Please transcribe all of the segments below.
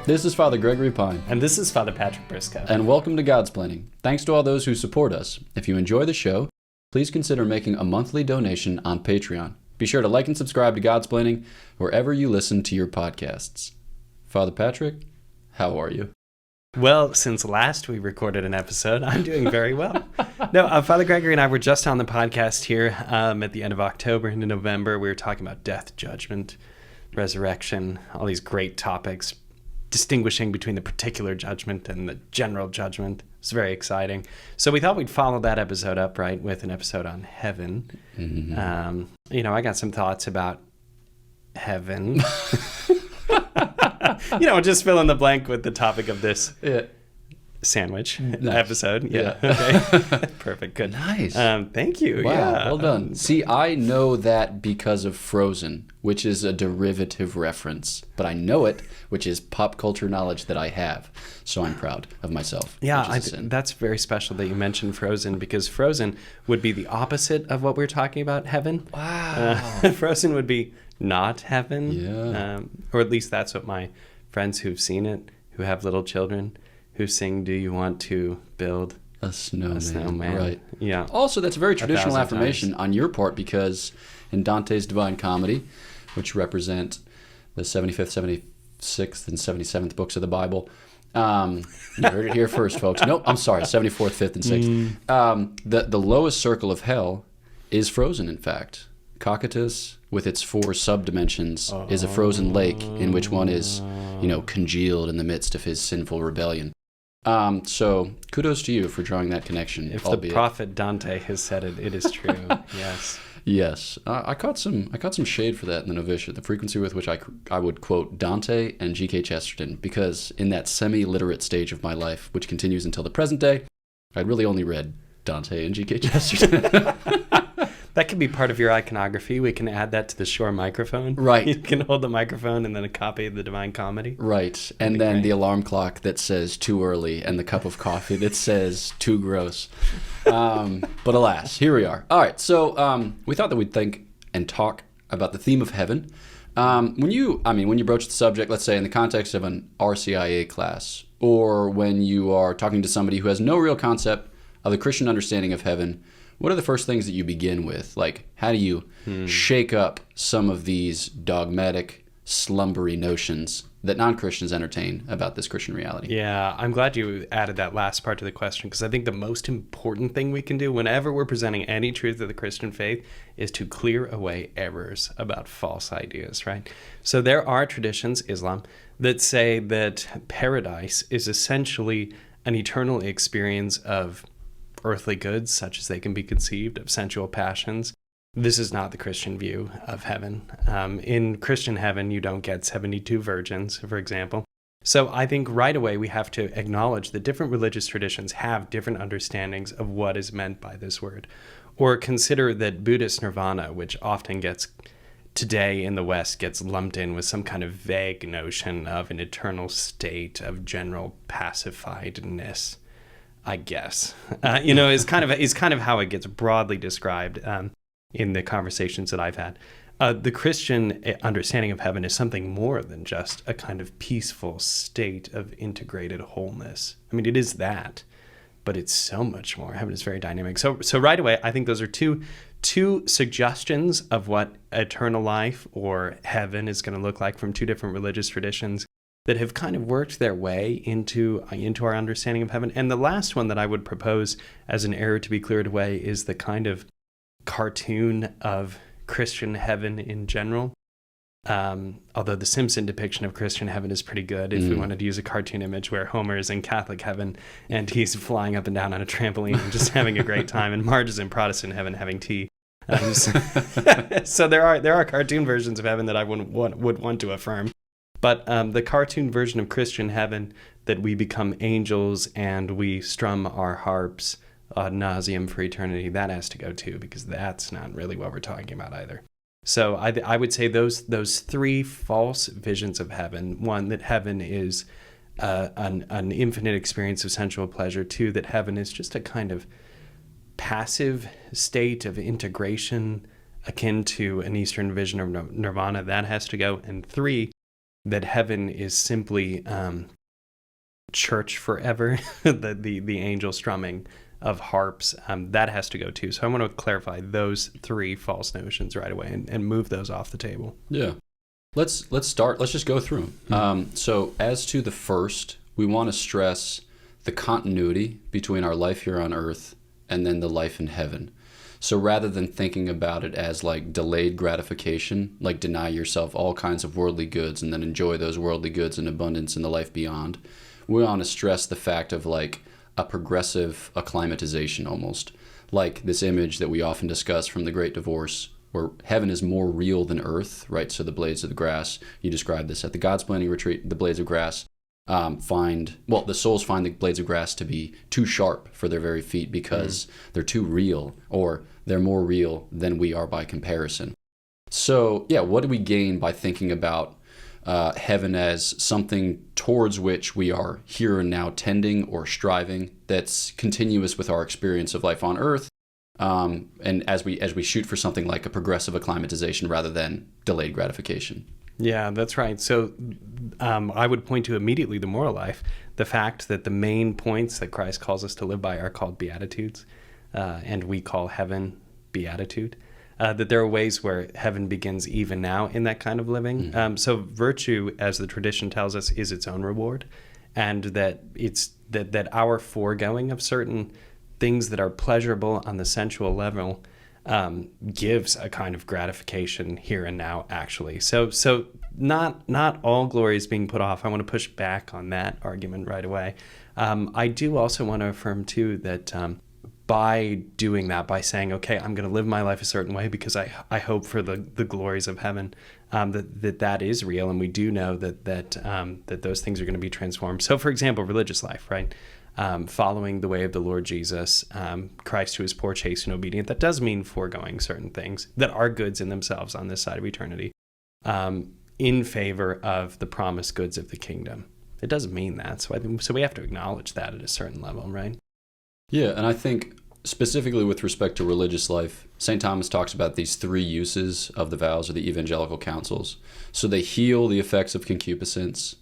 This is Father Gregory Pine. And this is Father Patrick Briscoe. And welcome to Godsplaining. Thanks to all those who support us. If you enjoy the show, please consider making a monthly donation on Patreon. Be sure to like and subscribe to Godsplaining wherever you listen to your podcasts. Father Patrick, how are you? Well, since last we recorded an episode, I'm doing very well. No, Father Gregory and I were just on the podcast here at the end of October into November. We were talking about death, judgment, resurrection, all these great topics, distinguishing between the particular judgment and the general judgment. It's very exciting. So we thought we'd follow that episode up, right, with an episode on heaven. Mm-hmm. I got some thoughts about heaven. Just fill in the blank with the topic of this sandwich episode. Yeah. Okay. Perfect. Good. Nice. Thank you. Wow. Yeah. Well done. See, I know that because of Frozen, which is a derivative reference, but I know it, which is pop culture knowledge that I have. So I'm proud of myself. Yeah, that's very special that you mentioned Frozen, because Frozen would be the opposite of what we're talking about, heaven. Wow. Frozen would be not heaven. Yeah. Or at least that's what my friends who've seen it, who have little children, who sing, "Do you want to build a snowman?" Right. Yeah. Also, that's a very traditional affirmation on your part, because in Dante's Divine Comedy, which represent the 75th, 76th, and 77th books of the Bible, you heard it here first, folks. No, I'm sorry, 74th, 5th, and 6th. The lowest circle of hell is frozen, in fact. Cocytus, with its 4 subdimensions, is a frozen lake in which one is, congealed in the midst of his sinful rebellion. So kudos to you for drawing that connection. If the prophet Dante has said it, it is true. Yes. Yes. I caught some shade for that in the novitiate, the frequency with which I would quote Dante and G.K. Chesterton, because in that semi-literate stage of my life, which continues until the present day, I'd really only read Dante and G.K. Chesterton. That could be part of your iconography. We can add that to the Shore microphone. Right. You can hold the microphone and then a copy of the Divine Comedy. Right. And then the alarm clock that says too early and the cup of coffee that says too gross. But alas, here we are. All right. So we thought that we'd think and talk about the theme of heaven. When you broach the subject, let's say in the context of an RCIA class, or when you are talking to somebody who has no real concept of the Christian understanding of heaven, what are the first things that you begin with? Like, how do you shake up some of these dogmatic, slumbery notions that non-Christians entertain about this Christian reality? Yeah, I'm glad you added that last part to the question, because I think the most important thing we can do whenever we're presenting any truth of the Christian faith is to clear away errors about false ideas, right? So there are traditions, Islam, that say that paradise is essentially an eternal experience of earthly goods, such as they can be conceived, of sensual passions. This is not the Christian view of heaven. In Christian heaven, you don't get 72 virgins, for example. So I think right away we have to acknowledge that different religious traditions have different understandings of what is meant by this word. Or consider that Buddhist nirvana, which often today in the West gets lumped in with some kind of vague notion of an eternal state of general pacifiedness, I guess, is kind of how it gets broadly described in the conversations that I've had. The Christian understanding of heaven is something more than just a kind of peaceful state of integrated wholeness. I mean, it is that, but it's so much more. Heaven is very dynamic. So right away, I think those are two suggestions of what eternal life or heaven is going to look like from 2 different religious traditions that have kind of worked their way into our understanding of heaven. And the last one that I would propose as an error to be cleared away is the kind of cartoon of Christian heaven in general. Although the Simpson depiction of Christian heaven is pretty good, if we wanted to use a cartoon image where Homer is in Catholic heaven and he's flying up and down on a trampoline and just having a great time, and Marge is in Protestant heaven having tea. So there are cartoon versions of heaven that I would want to affirm. But the cartoon version of Christian heaven, that we become angels and we strum our harps ad nauseum for eternity, that has to go too, because that's not really what we're talking about either. So I would say those 3 false visions of heaven: 1, that heaven is an infinite experience of sensual pleasure; 2, that heaven is just a kind of passive state of integration akin to an Eastern vision of nirvana, that has to go; and 3, that heaven is simply church forever, the angel strumming of harps, that has to go too. So I want to clarify those three false notions right away and move those off the table. Yeah. Let's start. Let's just go through them. So as to the first, we want to stress the continuity between our life here on earth and then the life in heaven. So rather than thinking about it as like delayed gratification, like deny yourself all kinds of worldly goods and then enjoy those worldly goods in abundance in the life beyond, we want to stress the fact of like a progressive acclimatization almost, like this image that we often discuss from the Great Divorce, where heaven is more real than earth, right? So the blades of the grass, you described this at the Godsplaining retreat, the blades of grass the souls find the blades of grass to be too sharp for their very feet because they're too real, or they're more real than we are by comparison. So yeah, what do we gain by thinking about heaven as something towards which we are here and now tending or striving, that's continuous with our experience of life on earth, and as we shoot for something like a progressive acclimatization rather than delayed gratification? Yeah, that's right. So I would point to immediately the moral life, the fact that the main points that Christ calls us to live by are called Beatitudes, and we call heaven Beatitude. That there are ways where heaven begins even now in that kind of living. So virtue, as the tradition tells us, is its own reward, and that it's that our foregoing of certain things that are pleasurable on the sensual level gives a kind of gratification here and now, actually. So not all glory is being put off. I want to push back on that argument right away. I do also want to affirm, too, that by doing that, by saying, okay, I'm going to live my life a certain way because I hope for the glories of heaven, that is real, and we do know that those things are going to be transformed. So, for example, religious life, right? Following the way of the Lord Jesus, Christ who is poor, chaste, and obedient. That does mean foregoing certain things that are goods in themselves on this side of eternity, in favor of the promised goods of the kingdom. It doesn't mean that. So we have to acknowledge that at a certain level, right? Yeah, and I think specifically with respect to religious life, St. Thomas talks about these three uses of the vows of the evangelical councils. So they heal the effects of concupiscence.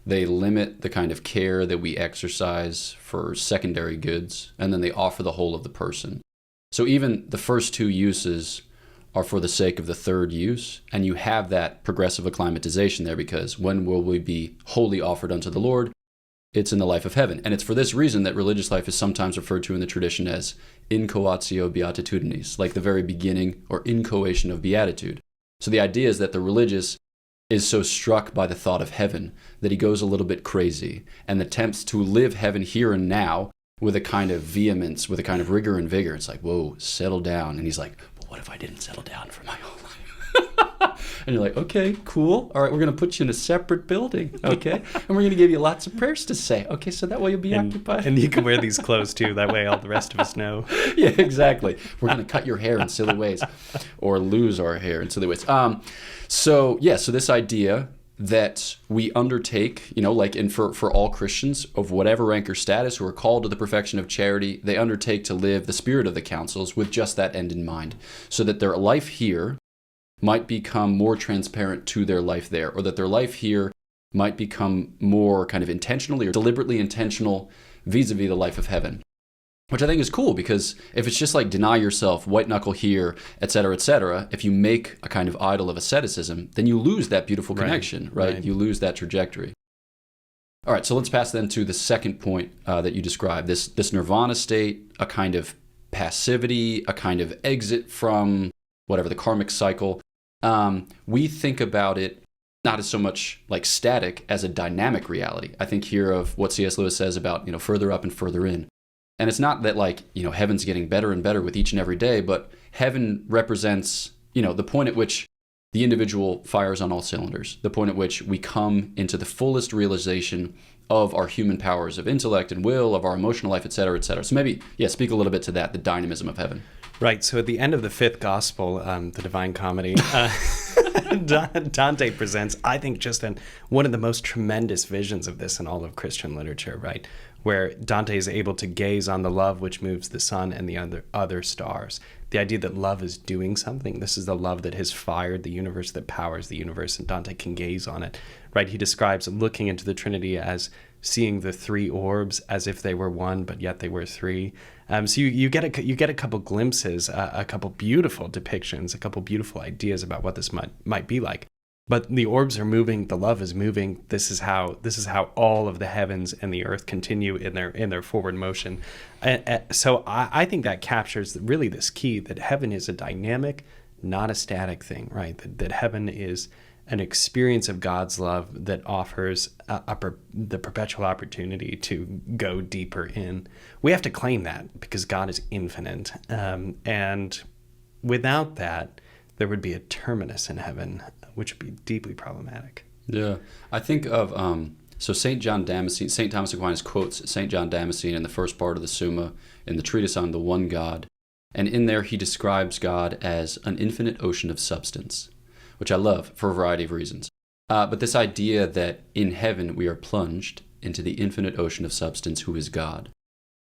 They limit the kind of care that we exercise for secondary goods, and then they offer the whole of the person. So even the first two uses are for the sake of the third use, and you have that progressive acclimatization there, because when will we be wholly offered unto the Lord? It's in the life of heaven. And it's for this reason that religious life is sometimes referred to in the tradition as inchoatio beatitudinis, like the very beginning or inchoation of beatitude. So the idea is that the religious is so struck by the thought of heaven that he goes a little bit crazy and attempts to live heaven here and now with a kind of vehemence, with a kind of rigor and vigor. It's like, whoa, settle down. And he's like, but what if I didn't settle down for my whole life? And you're like, okay, cool. All right, we're going to put you in a separate building, okay? And we're going to give you lots of prayers to say. Okay, so that way you'll be occupied. And you can wear these clothes too. That way all the rest of us know. Yeah, exactly. We're going to cut your hair in silly ways or lose our hair in silly ways. So this idea that we undertake, for all Christians of whatever rank or status who are called to the perfection of charity, they undertake to live the spirit of the councils with just that end in mind, so that their life here might become more transparent to their life there, or that their life here might become more kind of intentionally or deliberately intentional vis-a-vis the life of heaven. Which I think is cool, because if it's just like deny yourself, white knuckle here, et cetera, if you make a kind of idol of asceticism, then you lose that beautiful connection, right? You lose that trajectory. All right, so let's pass then to the second point that you described, this nirvana state, a kind of passivity, a kind of exit from whatever, the karmic cycle. We think about it not as so much like static as a dynamic reality. I think here of what C.S. Lewis says about, further up and further in. And it's not that heaven's getting better and better with each and every day, but heaven represents, the point at which the individual fires on all cylinders, the point at which we come into the fullest realization of our human powers of intellect and will, of our emotional life, et cetera, et cetera. So maybe, speak a little bit to that, the dynamism of heaven. Right. So at the end of the fifth gospel, the Divine Comedy, Dante presents, I think, just one of the most tremendous visions of this in all of Christian literature, right? Where Dante is able to gaze on the love which moves the sun and the other stars. the idea that love is doing something. This is the love that has fired the universe, that powers the universe, and Dante can gaze on it, right? He describes looking into the Trinity as seeing the three orbs as if they were one, but yet they were three. So you get a couple glimpses, a couple beautiful depictions, a couple beautiful ideas about what this might be like. But the orbs are moving, the love is moving. This is how all of the heavens and the earth continue in their forward motion. So I think that captures really this key that heaven is a dynamic, not a static thing, right? That heaven is an experience of God's love that offers the perpetual opportunity to go deeper in. We have to claim that because God is infinite, and without that, there would be a terminus in heaven, which would be deeply problematic. Yeah. I think of, so St. Thomas Aquinas quotes St. John Damascene in the first part of the Summa in the treatise on the one God. And in there, he describes God as an infinite ocean of substance, which I love for a variety of reasons. But this idea that in heaven, we are plunged into the infinite ocean of substance who is God.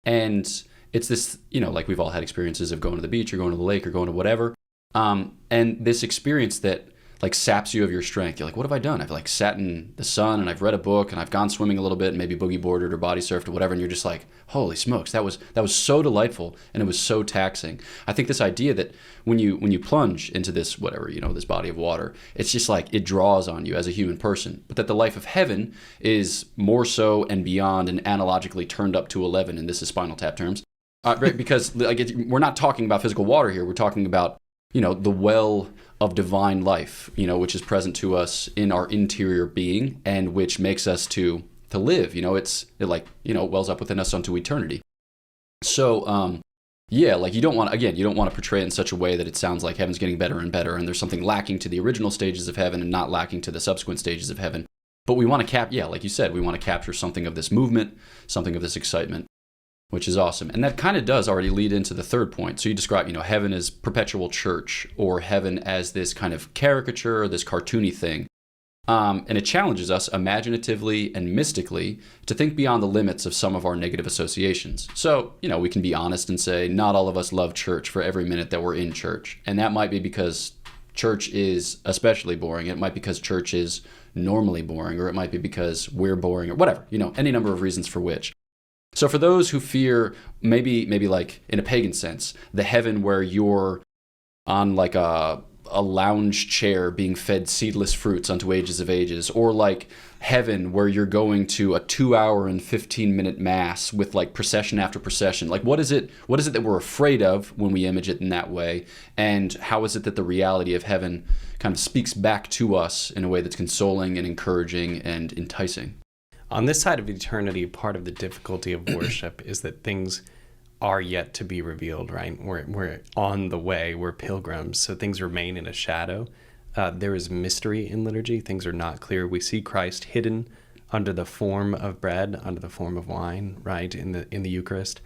And it's this, like we've all had experiences of going to the beach or going to the lake or going to whatever. And this experience that like saps you of your strength. You're like, what have I done? I've like sat in the sun and I've read a book and I've gone swimming a little bit and maybe boogie boarded or body surfed or whatever. And you're just like, holy smokes, that was so delightful and it was so taxing. I think this idea that when you plunge into this, whatever, this body of water, it's just like it draws on you as a human person. But that the life of heaven is more so and beyond and analogically turned up to 11. And this is Spinal Tap terms. Right, because we're not talking about physical water here. We're talking about the well of divine life, which is present to us in our interior being and which makes us to live. It wells up within us unto eternity. So, you don't want to portray it in such a way that it sounds like heaven's getting better and better and there's something lacking to the original stages of heaven and not lacking to the subsequent stages of heaven. But we want to like you said, we want to capture something of this movement, something of this excitement, which is awesome. And that kind of does already lead into the third point. So you describe, heaven as perpetual church or heaven as this kind of caricature, this cartoony thing. And it challenges us imaginatively and mystically to think beyond the limits of some of our negative associations. So, we can be honest and say not all of us love church for every minute that we're in church. And that might be because church is especially boring. It might be because church is normally boring, or it might be because we're boring or whatever, any number of reasons for which. So for those who fear, maybe like in a pagan sense, the heaven where you're on like a lounge chair being fed seedless fruits unto ages of ages, or like heaven where you're going to a 2-hour and 15-minute mass with like procession after procession. Like what is it that we're afraid of when we image it in that way? And how is it that the reality of heaven kind of speaks back to us in a way that's consoling and encouraging and enticing? On this side of eternity, part of the difficulty of worship is that things are yet to be revealed, right? We're on the way, we're pilgrims, so things remain in a shadow. There is mystery in liturgy. Things are not clear. We see Christ hidden under the form of bread, under the form of wine, right, in the Eucharist.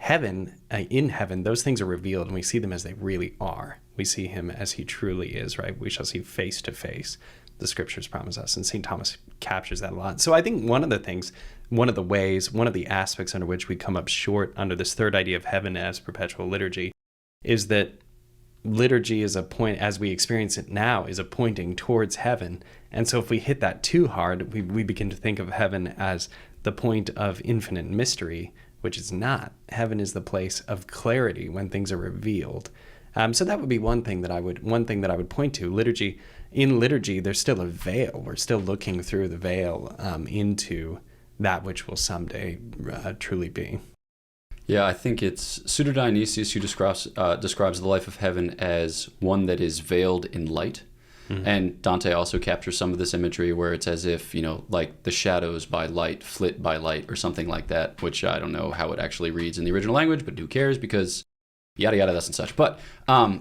In heaven, those things are revealed, and we see them as they really are. We see him as he truly is, right? We shall see face to face, the scriptures promise us, and St. Thomas captures that a lot. So I think one of the aspects under which we come up short under this third idea of heaven as perpetual liturgy is that liturgy is a point, as we experience it now, is a pointing towards heaven. And so if we hit that too hard, we begin to think of heaven as the point of infinite mystery, which is not. Heaven is the place of clarity when things are revealed. So that would be one thing that I would point to. In liturgy, there's still a veil. We're still looking through the veil into that which will someday truly be. Yeah, I think it's Pseudo Dionysius who describes the life of heaven as one that is veiled in light. Mm-hmm. And Dante also captures some of this imagery where it's as if, like the shadows by light, flit by light, or something like that, which I don't know how it actually reads in the original language, but who cares, because yada yada, thus and such. But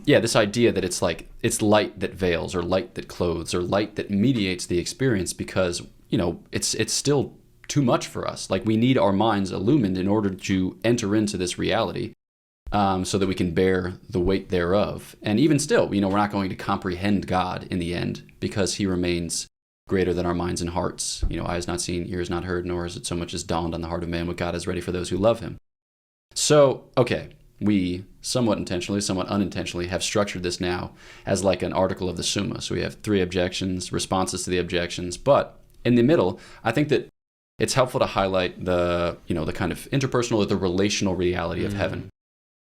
this idea that it's like it's light that veils, or light that clothes, or light that mediates the experience, because it's still too much for us. Like we need our minds illumined in order to enter into this reality, so that we can bear the weight thereof. And even still, we're not going to comprehend God in the end, because he remains greater than our minds and hearts. Eye has not seen, ear has not heard, nor has it so much as dawned on the heart of man what God is ready for those who love him. So, okay. we, somewhat intentionally, somewhat unintentionally, have structured this now as like an article of the Summa. So we have 3 objections, responses to the objections. But in the middle, I think that it's helpful to highlight the kind of interpersonal or the relational reality of heaven.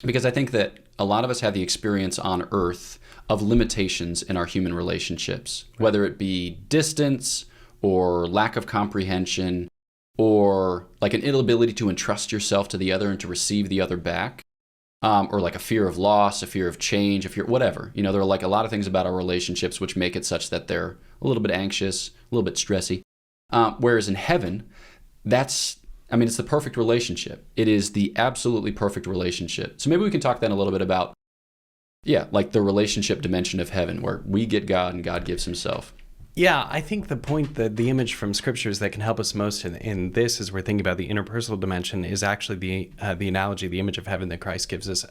Because I think that a lot of us have the experience on earth of limitations in our human relationships, whether it be distance or lack of comprehension or like an inability to entrust yourself to the other and to receive the other back, or like a fear of loss, a fear of change, a fear, whatever. There are like a lot of things about our relationships which make it such that they're a little bit anxious, a little bit stressy. Whereas in heaven, it's the perfect relationship. It is the absolutely perfect relationship. So maybe we can talk then a little bit about, like the relationship dimension of heaven, where we get God and God gives himself. Yeah, I think the point that the image from scriptures that can help us most in this, as we're thinking about the interpersonal dimension, is actually the analogy, the image of heaven that Christ gives us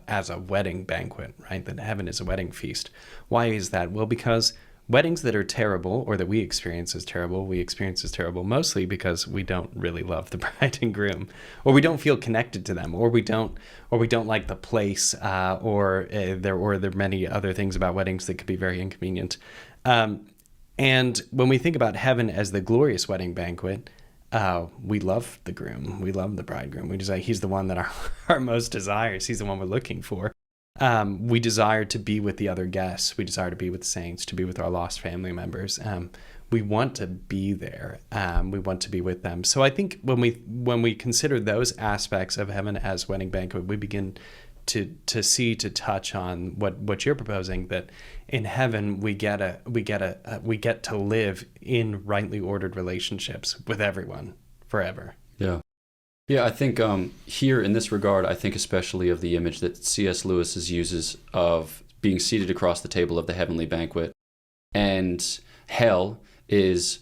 as a wedding banquet, right? That heaven is a wedding feast. Why is that? Well, because weddings that are terrible, or that we experience as terrible mostly because we don't really love the bride and groom, or we don't feel connected to them, or we don't like the place, or there are many other things about weddings that could be very inconvenient. And when we think about heaven as the glorious wedding banquet, we love the groom, we love the bridegroom. We desire, he's the one that our most desires. He's the one we're looking for. We desire to be with the other guests. We desire to be with the saints, to be with our lost family members. We want to be there. We want to be with them. So I think when we consider those aspects of heaven as wedding banquet, we begin to touch on what you're proposing, that in heaven we get to live in rightly ordered relationships with everyone forever. Yeah, I think here in this regard, I think especially of the image that C.S. Lewis uses of being seated across the table of the heavenly banquet, and hell is,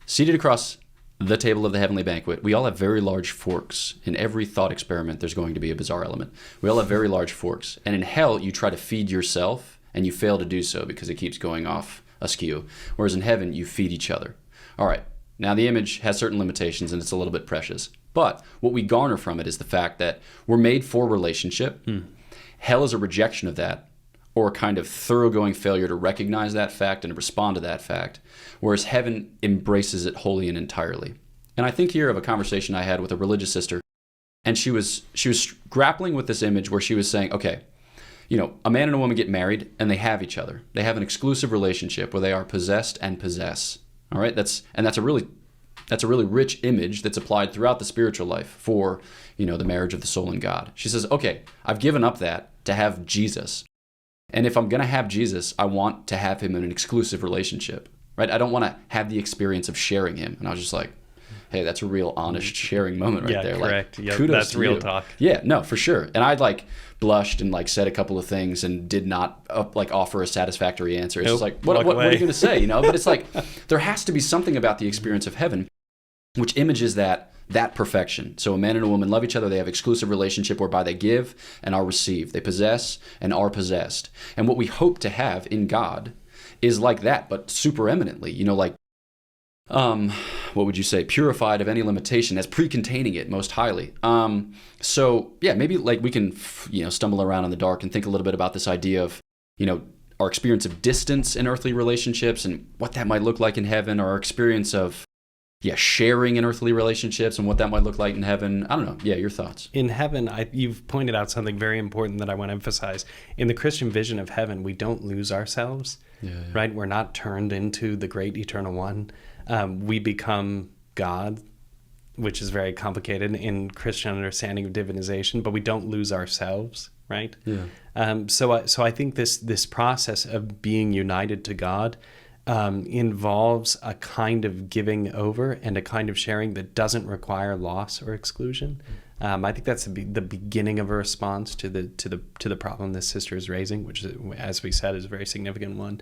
seated across the table of the heavenly banquet, we all have very large forks. In every thought experiment, there's going to be a bizarre element. We all have very large forks. And in hell, you try to feed yourself, and you fail to do so because it keeps going off askew. Whereas in heaven, you feed each other. All right, now the image has certain limitations, and it's a little bit precious. But what we garner from it is the fact that we're made for relationship. Hell is a rejection of that, or a kind of thoroughgoing failure to recognize that fact and to respond to that fact, whereas heaven embraces it wholly and entirely. And I think here of a conversation I had with a religious sister, and she was grappling with this image where she was saying, okay, a man and a woman get married and they have each other. They have an exclusive relationship where they are possessed and possess. All right, that's a really rich image that's applied throughout the spiritual life for, the marriage of the soul and God. She says, okay, I've given up that to have Jesus. And if I'm going to have Jesus, I want to have him in an exclusive relationship, right? I don't want to have the experience of sharing him. And I was just like, hey, that's a real honest sharing moment right there. Correct. Like, kudos that's to real you. Talk. Yeah, no, for sure. And I blushed and said a couple of things and did not offer a satisfactory answer. It's just like, what are you going to say? But it's like, there has to be something about the experience of heaven which images that perfection. So a man and a woman love each other. They have exclusive relationship whereby they give and are received. They possess and are possessed. And what we hope to have in God is like that, but super eminently, what would you say, purified of any limitation, as pre-containing it most highly. So yeah, maybe we can, stumble around in the dark and think a little bit about this idea of, our experience of distance in earthly relationships and what that might look like in heaven, or our experience of sharing in earthly relationships and what that might look like in heaven. I don't know. Yeah, your thoughts. In heaven, you've pointed out something very important that I want to emphasize. In the Christian vision of heaven, we don't lose ourselves, right? We're not turned into the great eternal one. We become God, which is very complicated in Christian understanding of divinization, but we don't lose ourselves, right? Yeah. So I think this process of being united to God involves a kind of giving over and a kind of sharing that doesn't require loss or exclusion. I think that's the beginning of a response to the problem this sister is raising, which, as we said, is a very significant one.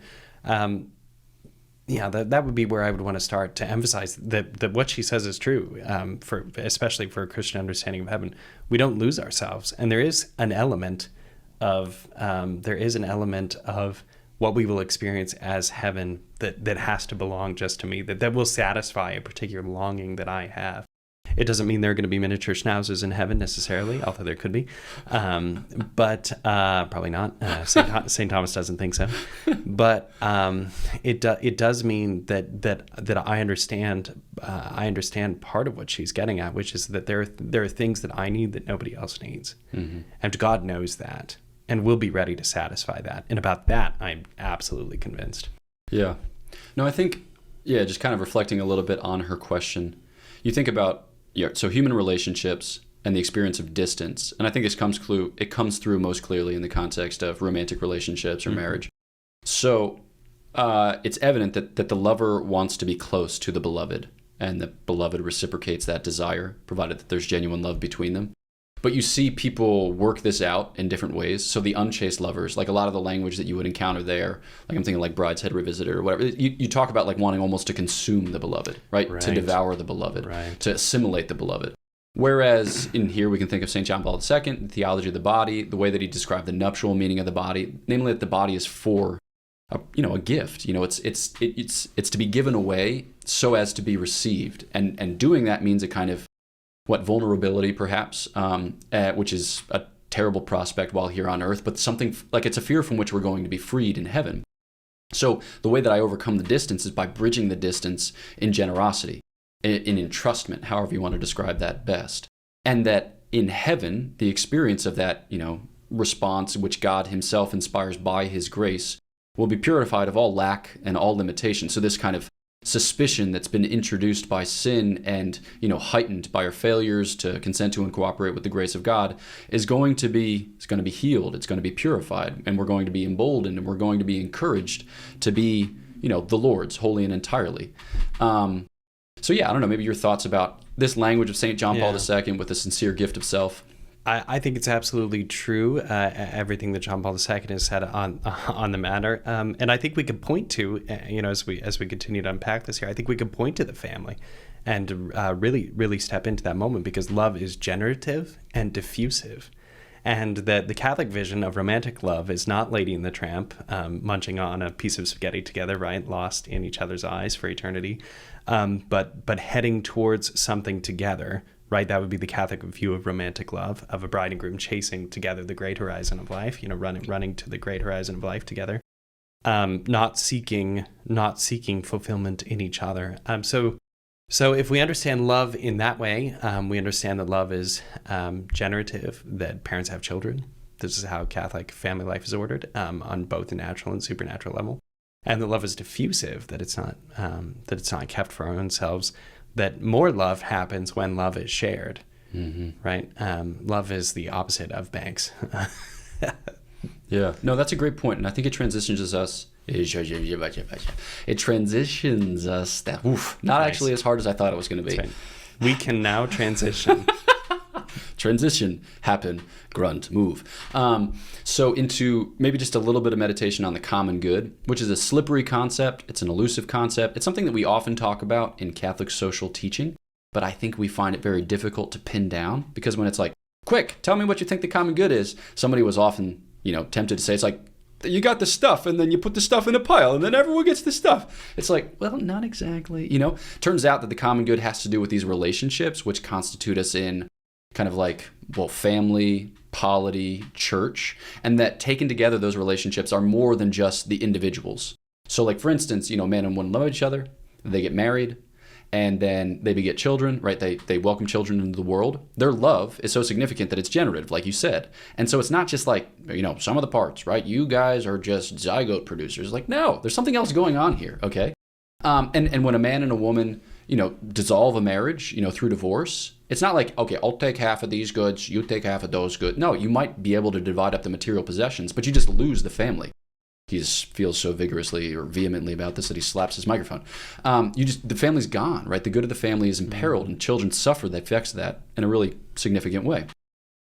That would be where I would want to start to emphasize that what she says is true, especially for a Christian understanding of heaven. We don't lose ourselves, and there is an element of what we will experience as heaven that has to belong just to me, that will satisfy a particular longing that I have. It doesn't mean there are going to be miniature schnauzers in heaven necessarily, although there could be. But probably not. St. Thomas doesn't think so. But it does mean that I understand part of what she's getting at, which is that there are things that I need that nobody else needs. Mm-hmm. And God knows that and will be ready to satisfy that. And about that, I'm absolutely convinced. Yeah. No, I think, just kind of reflecting a little bit on her question. You think about, so human relationships and the experience of distance. And I think it comes through most clearly in the context of romantic relationships or mm-hmm. marriage. So it's evident that the lover wants to be close to the beloved, and the beloved reciprocates that desire, provided that there's genuine love between them. But you see people work this out in different ways. So the unchaste lovers, like a lot of the language that you would encounter there, like I'm thinking like Brideshead Revisited or whatever, you talk about like wanting almost to consume the beloved, right? To devour the beloved, to assimilate the beloved. Whereas in here we can think of St. John Paul II, the theology of the body, the way that he described the nuptial meaning of the body, namely that the body is for a gift. It's to be given away so as to be received. And doing that means a kind of vulnerability perhaps, which is a terrible prospect while here on earth, but something like it's a fear from which we're going to be freed in heaven. So the way that I overcome the distance is by bridging the distance in generosity, in entrustment, however you want to describe that best. And that in heaven, the experience of that, response which God himself inspires by his grace will be purified of all lack and all limitation. So this kind of suspicion that's been introduced by sin and heightened by our failures to consent to and cooperate with the grace of God is going to be healed. It's going to be purified, and we're going to be emboldened, and we're going to be encouraged to be the Lord's wholly and entirely. So I don't know, maybe your thoughts about this language of St. John Paul II with the sincere gift of self. I think it's absolutely true, everything that John Paul II has said on the matter. And I think we could point to, as we continue to unpack this here, I think we could point to the family and really, really step into that moment, because love is generative and diffusive. And that the Catholic vision of romantic love is not Lady and the Tramp, munching on a piece of spaghetti together, right, lost in each other's eyes for eternity, but heading towards something together. Right, that would be the Catholic view of romantic love, of a bride and groom chasing together the great horizon of life, running to the great horizon of life together, not seeking fulfillment in each other. So if we understand love in that way, we understand that love is generative, that parents have children. This is how Catholic family life is ordered, on both the natural and supernatural level, and that love is diffusive, that it's not kept for our own selves. That more love happens when love is shared, mm-hmm. right? Love is the opposite of banks. Yeah, no, that's a great point, and I think it transitions us. It transitions us not nice. Actually as hard as I thought it was going to be. Right. We can now transition. Transition, happen, grunt, move. So into maybe just a little bit of meditation on the common good, which is a slippery concept. It's an elusive concept. It's something that we often talk about in Catholic social teaching, but I think we find it very difficult to pin down, because when it's like, quick, tell me what you think the common good is, somebody was often, tempted to say, it's like, you got the stuff, and then you put the stuff in a pile, and then everyone gets the stuff. It's like, well, not exactly. Turns out that the common good has to do with these relationships, which constitute us in kind of like, family, polity, church, and that taken together, those relationships are more than just the individuals. So like, for instance, man and woman love each other, they get married, and then they beget children, right? They welcome children into the world. Their love is so significant that it's generative, like you said. And so it's not just like, some of the parts, right? You guys are just zygote producers. Like, no, there's something else going on here, okay? And when a man and a woman, dissolve a marriage, through divorce, it's not like, okay, I'll take half of these goods, you take half of those goods. No, you might be able to divide up the material possessions, but you just lose the family. He feels so vigorously or vehemently about this that he slaps his microphone. The family's gone, right? The good of the family is imperiled, and children suffer the effects of that in a really significant way.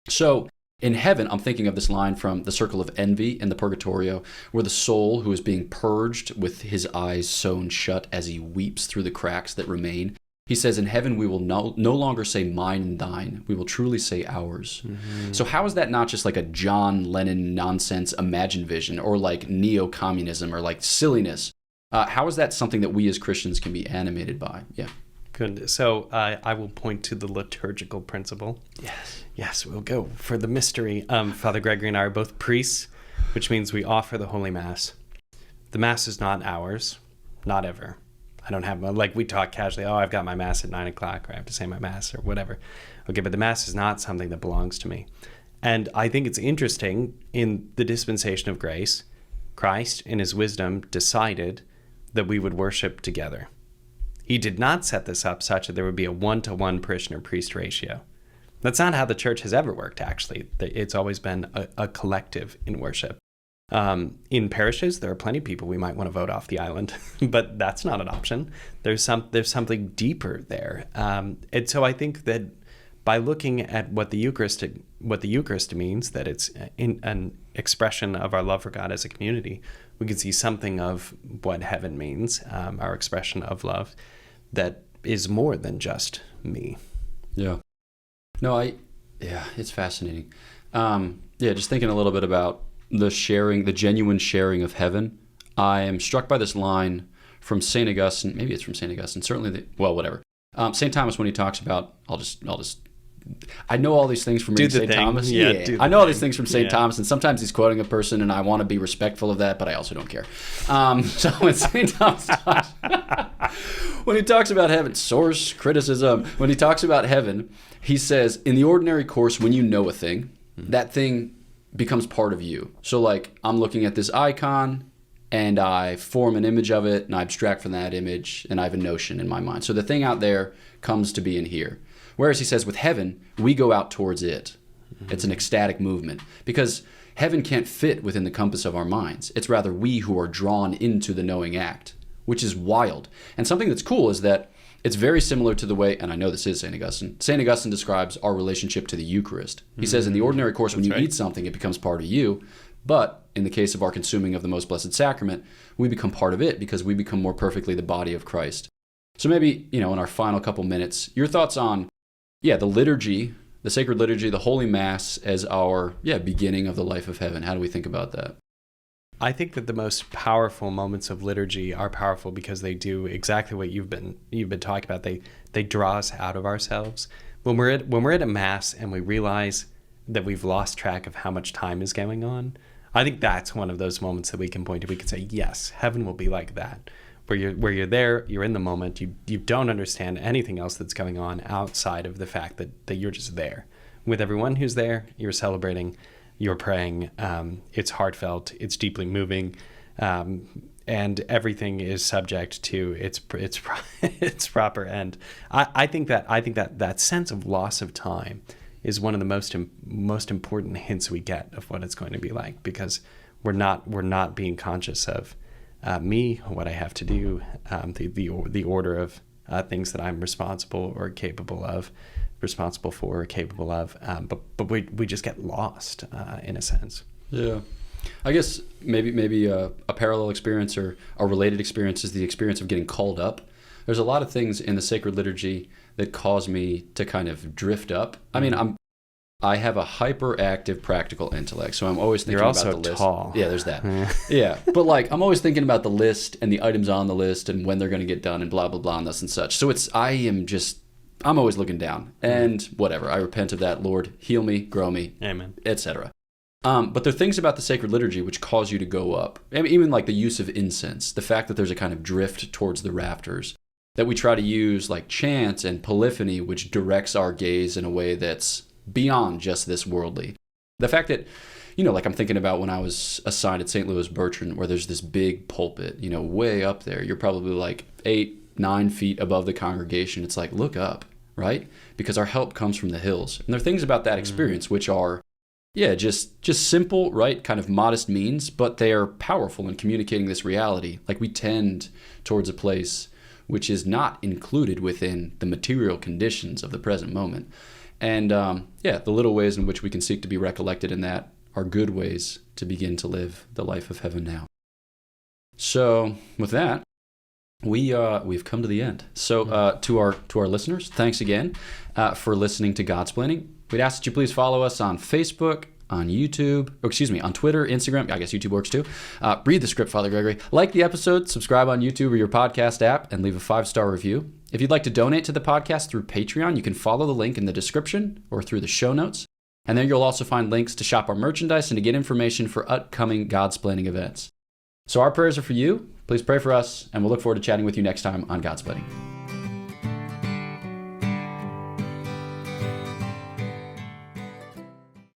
So in heaven, I'm thinking of this line from the Circle of Envy in the Purgatorio, where the soul who is being purged with his eyes sewn shut as he weeps through the cracks that remain, he says, in heaven we will no longer say mine and thine, we will truly say ours. Mm-hmm. So how is that not just like a John Lennon nonsense imagined vision, or like neo-communism, or like silliness? How is that something that we as Christians can be animated by? Yeah. Good. So I will point to the liturgical principle. Yes. Yes, we'll go for the mystery. Father Gregory and I are both priests, which means we offer the Holy Mass. The Mass is not ours, not ever. I don't have, like we talk casually, I've got my Mass at 9 o'clock, or I have to say my Mass or whatever. Okay, but the Mass is not something that belongs to me. And I think it's interesting, in the dispensation of grace, Christ, in his wisdom, decided that we would worship together. He did not set this up such that there would be a one-to-one parishioner-priest ratio. That's not how the church has ever worked, actually. It's always been a collective in worship. In parishes, there are plenty of people we might want to vote off the island, but that's not an option. There's something deeper there. And so I think that by looking at what the Eucharist means, that it's an expression of our love for God as a community, we can see something of what heaven means, our expression of love, that is more than just me. Yeah. No, it's fascinating. Just thinking a little bit about the genuine sharing of heaven. I am struck by this line from St. Augustine. Maybe it's from St. Augustine. Certainly, whatever. St. Thomas, when he talks about, I know all these things from reading St. Thomas. I know all these things from St. Thomas, and sometimes he's quoting a person, and I want to be respectful of that, but I also don't care. So when St. Thomas when he talks about heaven, source criticism, when he talks about heaven, he says, in the ordinary course, when you know a thing, that thing becomes part of you. So like, I'm looking at this icon, and I form an image of it, and I abstract from that image, and I have a notion in my mind. So the thing out there comes to be in here. Whereas he says with heaven, we go out towards it. It's an ecstatic movement. Because heaven can't fit within the compass of our minds. It's rather we who are drawn into the knowing act, which is wild. And something that's cool is that it's very similar to the way, and I know this is St. Augustine, St. Augustine describes our relationship to the Eucharist. He says in the ordinary course, when you eat something, it becomes part of you. But in the case of our consuming of the most blessed sacrament, we become part of it because we become more perfectly the body of Christ. So maybe, in our final couple minutes, your thoughts on, the liturgy, the sacred liturgy, the Holy Mass as our, beginning of the life of heaven. How do we think about that? I think that the most powerful moments of liturgy are powerful because they do exactly what you've been talking about. They draw us out of ourselves. When we're at a Mass and we realize that we've lost track of how much time is going on, I think that's one of those moments that we can point to. We can say, yes, heaven will be like that, where you're there, you're in the moment, you don't understand anything else that's going on outside of the fact that you're just there. With everyone who's there, you're celebrating, you're praying, it's heartfelt, it's deeply moving, and everything is subject to its proper end. I think that sense of loss of time is one of the most important hints we get of what it's going to be like, because we're not being conscious of me, what I have to do, the order of things that I'm responsible for or capable of, but we just get lost in a sense. Yeah. I guess maybe a parallel experience or a related experience is the experience of getting called up. There's a lot of things in the sacred liturgy that cause me to kind of drift up. I mean, I have a hyperactive practical intellect, so I'm always thinking about the list. You're also tall. Yeah, there's that. Yeah, but like I'm always thinking about the list and the items on the list and when they're going to get done and blah blah blah and this and such. So I'm always looking down and whatever. I repent of that. Lord, heal me, grow me, amen, etc. But there are things about the sacred liturgy which cause you to go up. I mean, even like the use of incense, the fact that there's a kind of drift towards the rafters, that we try to use like chant and polyphony, which directs our gaze in a way that's beyond just this worldly. The fact that, like I'm thinking about when I was assigned at St. Louis Bertrand, where there's this big pulpit, way up there. You're probably like 8-9 feet above the congregation. It's like, look up, right? Because our help comes from the hills. And there are things about that experience which are, just simple, right? Kind of modest means, but they are powerful in communicating this reality. Like we tend towards a place which is not included within the material conditions of the present moment. And the little ways in which we can seek to be recollected in that are good ways to begin to live the life of heaven now. So with that, we've come to the end. So to our listeners, thanks again for listening to Godsplaining. We'd ask that you please follow us on Facebook, on YouTube, on Twitter, Instagram. I guess YouTube works too. Read the script, Father Gregory. Like the episode, subscribe on YouTube or your podcast app, and leave a 5-star review. If you'd like to donate to the podcast through Patreon, you can follow the link in the description or through the show notes. And there you'll also find links to shop our merchandise and to get information for upcoming Godsplaining events. So our prayers are for you. Please pray for us, and we'll look forward to chatting with you next time on Godsplaining.